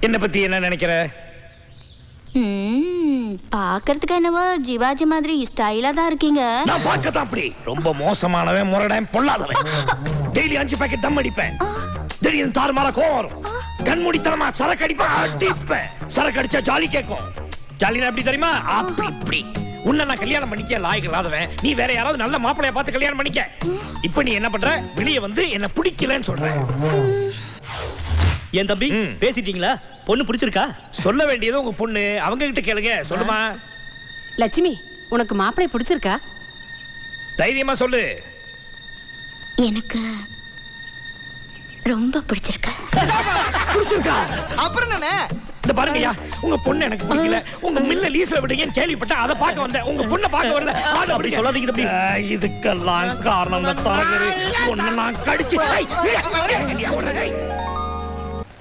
என்ன பத்தி என்ன நினைக்கிற? பாக்குறதுக்கு என்னவோ ஜிவாஜி மாதிரி ஸ்டைலா தான் இருக்கீங்க. நான் பார்க்கதான் அப்படி ரொம்ப மோசமானவன், முரடன், பொல்லாதவன். டெய்லி 5 பாக்கெட் தம் அடிப்பேன். திடீர்னு தாறுமாறா கோவம் வரும். கண்மூடித்தனமா சரக்கு அடிப்பேன். சரக்கு அடிச்சா ஜாலி கேட்கும். ஜாலினா எப்படி தெரியுமா? அப்படி இப்படி. உன்னை நான் கல்யாணம் பண்ணிக்க லாயக்கு இல்லாதவன். நீ வேற யாராவது நல்ல மாப்பிளைய பார்த்து கல்யாணம் பண்ணிக்க. இப்ப நீ என்ன பண்ற? வெளியே வந்து என்ன பிடிக்கலன்னு சொல்ற. என் தம்பி பேசிட்டீங்களா? பொண்ணு பிடிச்சிருக்கா? சொல்ல வேண்டியது உங்க பொண்ணு, அவங்க கிட்ட கேளுங்க. சொல்லுமா லட்சுமி, உனக்கு மாப்பிளை பிடிச்சிருக்கா? தைரியமா சொல்லு. எனக்கு ரொம்ப பிடிச்சிருக்கா. அப்புறம் என்ன? இந்த பாருங்கய்யா, உங்க பொண்ணு எனக்கு பிடிக்கல. உங்க மில்ல லீஸ்ல விடுங்கன்னு கேள்விப்பட்ட அதை பார்க்க வந்தேன். உங்க பொண்ணை பார்க்க வரல. அப்படி சொல்லாதீங்க தம்பி. இதுக்கெல்லாம் காரணம் இந்த தரகரு. ஒன்னு நான் கடிச்சு